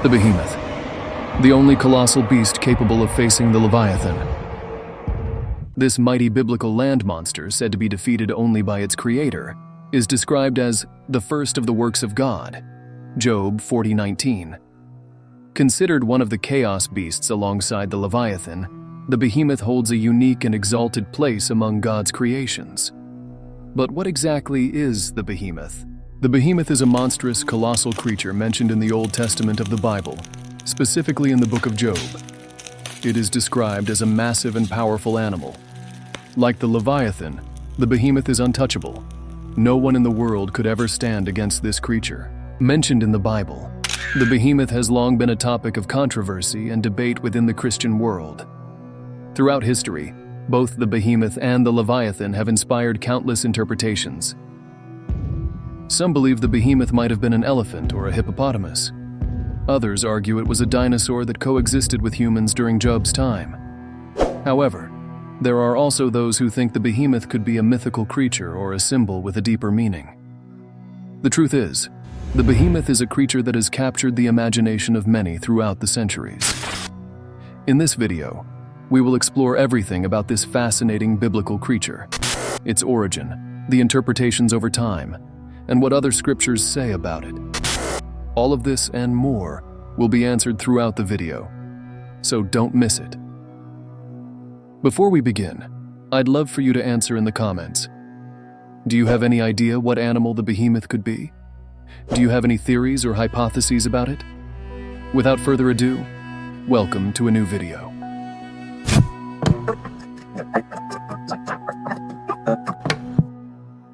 The Behemoth, the only colossal beast capable of facing the Leviathan. This mighty biblical land monster, said to be defeated only by its creator, is described as the first of the works of God, Job 40:19. Considered one of the chaos beasts alongside the Leviathan, the Behemoth holds a unique and exalted place among God's creations. But what exactly is the Behemoth? The Behemoth is a monstrous, colossal creature mentioned in the Old Testament of the Bible, specifically in the book of Job. It is described as a massive and powerful animal. Like the Leviathan, the Behemoth is untouchable. No one in the world could ever stand against this creature. Mentioned in the Bible, the Behemoth has long been a topic of controversy and debate within the Christian world. Throughout history, both the Behemoth and the Leviathan have inspired countless interpretations. Some believe the Behemoth might have been an elephant or a hippopotamus. Others argue it was a dinosaur that coexisted with humans during Job's time. However, there are also those who think the Behemoth could be a mythical creature or a symbol with a deeper meaning. The truth is, the Behemoth is a creature that has captured the imagination of many throughout the centuries. In this video, we will explore everything about this fascinating biblical creature, its origin, the interpretations over time, and what other scriptures say about it. All of this and more will be answered throughout the video, so don't miss it. Before we begin, I'd love for you to answer in the comments. Do you have any idea what animal the Behemoth could be? Do you have any theories or hypotheses about it? Without further ado, welcome to a new video.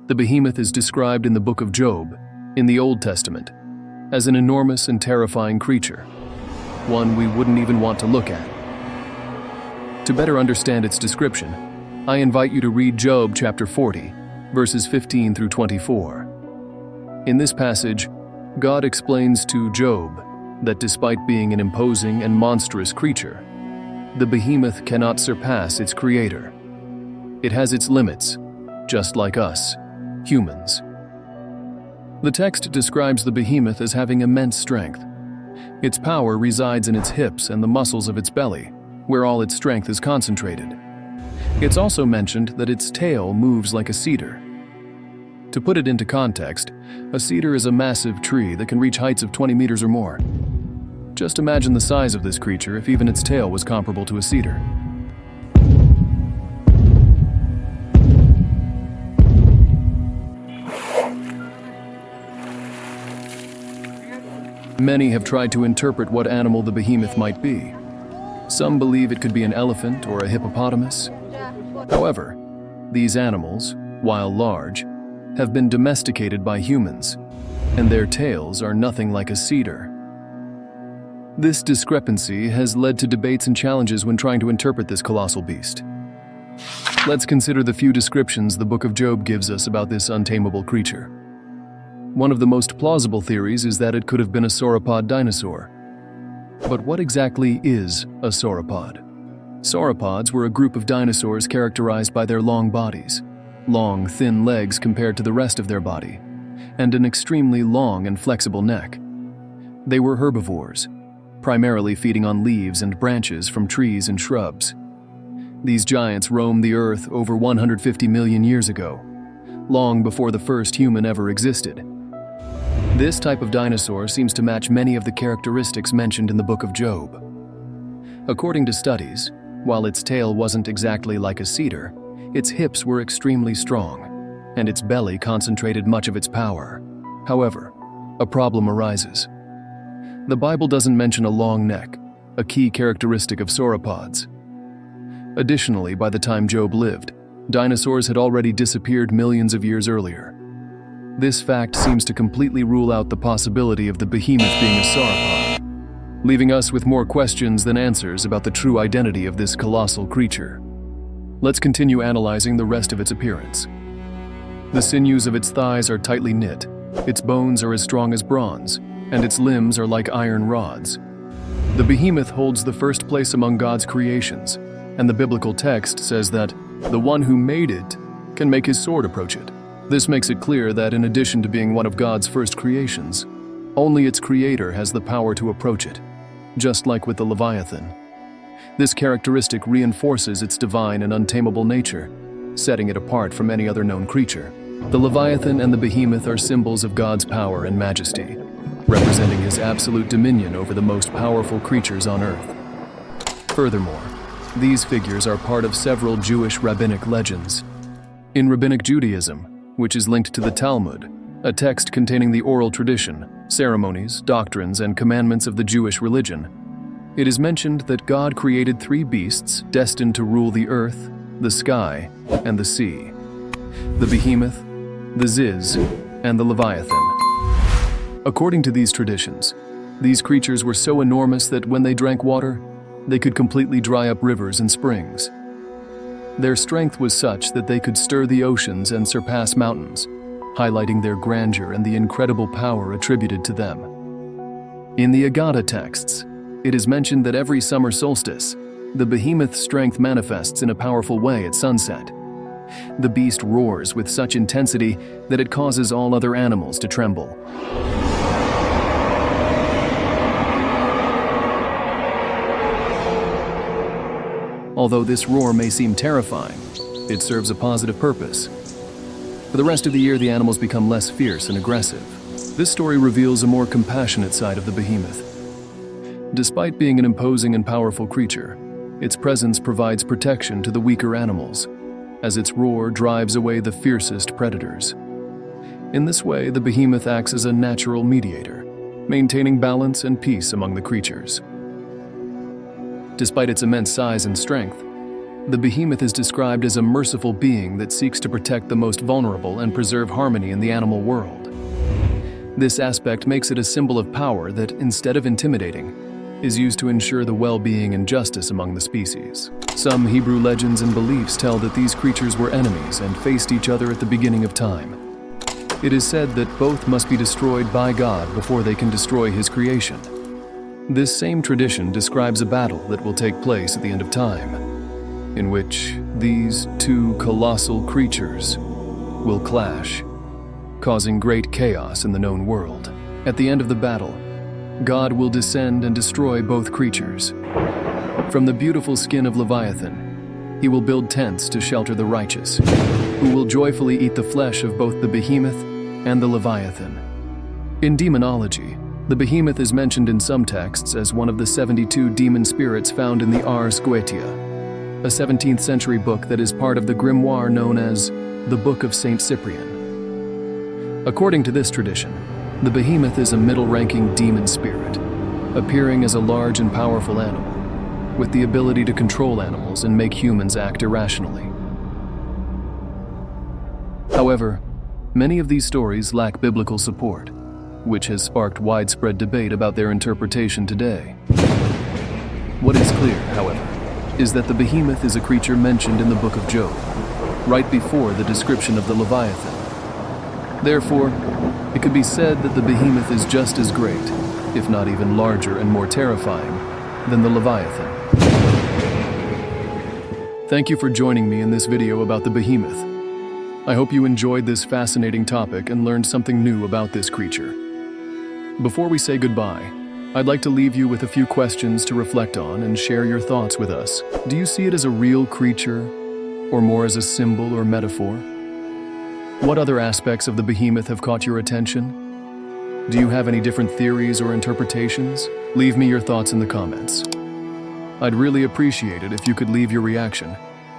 The Behemoth is described in the book of Job, in the Old Testament, as an enormous and terrifying creature, one we wouldn't even want to look at. To better understand its description, I invite you to read Job chapter 40, verses 15 through 24. In this passage, God explains to Job that despite being an imposing and monstrous creature, the Behemoth cannot surpass its creator. It has its limits, just like us, humans. The text describes the Behemoth as having immense strength. Its power resides in its hips and the muscles of its belly, where all its strength is concentrated. It's also mentioned that its tail moves like a cedar. To put it into context, a cedar is a massive tree that can reach heights of 20 meters or more. Just imagine the size of this creature if even its tail was comparable to a cedar. Many have tried to interpret what animal the Behemoth might be. Some believe it could be an elephant or a hippopotamus. However, these animals, while large, have been domesticated by humans, and their tails are nothing like a cedar. This discrepancy has led to debates and challenges when trying to interpret this colossal beast. Let's consider the few descriptions the book of Job gives us about this untamable creature. One of the most plausible theories is that it could have been a sauropod dinosaur. But what exactly is a sauropod? Sauropods were a group of dinosaurs characterized by their long bodies, long, thin legs compared to the rest of their body, and an extremely long and flexible neck. They were herbivores, primarily feeding on leaves and branches from trees and shrubs. These giants roamed the earth over 150 million years ago, long before the first human ever existed. This type of dinosaur seems to match many of the characteristics mentioned in the book of Job. According to studies, while its tail wasn't exactly like a cedar, its hips were extremely strong, and its belly concentrated much of its power. However, a problem arises. The Bible doesn't mention a long neck, a key characteristic of sauropods. Additionally, by the time Job lived, dinosaurs had already disappeared millions of years earlier. This fact seems to completely rule out the possibility of the Behemoth being a sauropod, leaving us with more questions than answers about the true identity of this colossal creature. Let's continue analyzing the rest of its appearance. The sinews of its thighs are tightly knit, its bones are as strong as bronze, and its limbs are like iron rods. The Behemoth holds the first place among God's creations, and the biblical text says that the one who made it can make his sword approach it. This makes it clear that in addition to being one of God's first creations, Only its creator has the power to approach it, just like with the Leviathan. This characteristic reinforces its divine and untamable nature, setting it apart from any other known creature. The Leviathan and the Behemoth are symbols of God's power and majesty, representing his absolute dominion over the most powerful creatures on earth. Furthermore, these figures are part of several Jewish rabbinic legends. In Rabbinic Judaism, which is linked to the Talmud, a text containing the oral tradition, ceremonies, doctrines, and commandments of the Jewish religion, it is mentioned that God created three beasts destined to rule the earth, the sky, and the sea: the Behemoth, the Ziz, and the Leviathan. According to these traditions, these creatures were so enormous that when they drank water, they could completely dry up rivers and springs. Their strength was such that they could stir the oceans and surpass mountains, highlighting their grandeur and the incredible power attributed to them. In the Agada texts, it is mentioned that every summer solstice, the Behemoth's strength manifests in a powerful way at sunset. The beast roars with such intensity that it causes all other animals to tremble. Although this roar may seem terrifying, it serves a positive purpose. For the rest of the year, the animals become less fierce and aggressive. This story reveals a more compassionate side of the Behemoth. Despite being an imposing and powerful creature, its presence provides protection to the weaker animals, as its roar drives away the fiercest predators. In this way, the Behemoth acts as a natural mediator, maintaining balance and peace among the creatures. Despite its immense size and strength, the Behemoth is described as a merciful being that seeks to protect the most vulnerable and preserve harmony in the animal world. This aspect makes it a symbol of power that, instead of intimidating, is used to ensure the well-being and justice among the species. Some Hebrew legends and beliefs tell that these creatures were enemies and faced each other at the beginning of time. It is said that both must be destroyed by God before they can destroy his creation. This same tradition describes a battle that will take place at the end of time, in which these two colossal creatures will clash, causing great chaos in the known world. At the end of the battle, God will descend and destroy both creatures. From the beautiful skin of Leviathan, he will build tents to shelter the righteous, who will joyfully eat the flesh of both the Behemoth and the Leviathan. In Demonology, the Behemoth is mentioned in some texts as one of the 72 demon spirits found in the Ars Goetia, a 17th century book that is part of the grimoire known as the Book of Saint Cyprian. According to this tradition, the Behemoth is a middle-ranking demon spirit, appearing as a large and powerful animal, with the ability to control animals and make humans act irrationally. However, many of these stories lack biblical support, which has sparked widespread debate about their interpretation today. What is clear, however, is that the Behemoth is a creature mentioned in the Book of Job, right before the description of the Leviathan. Therefore, it could be said that the Behemoth is just as great, if not even larger and more terrifying, than the Leviathan. Thank you for joining me in this video about the Behemoth. I hope you enjoyed this fascinating topic and learned something new about this creature. Before we say goodbye, I'd like to leave you with a few questions to reflect on and share your thoughts with us. Do you see it as a real creature, or more as a symbol or metaphor? What other aspects of the Behemoth have caught your attention? Do you have any different theories or interpretations? Leave me your thoughts in the comments. I'd really appreciate it if you could leave your reaction,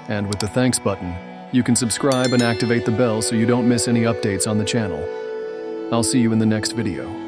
and with the thanks button, you can subscribe and activate the bell so you don't miss any updates on the channel. I'll see you in the next video.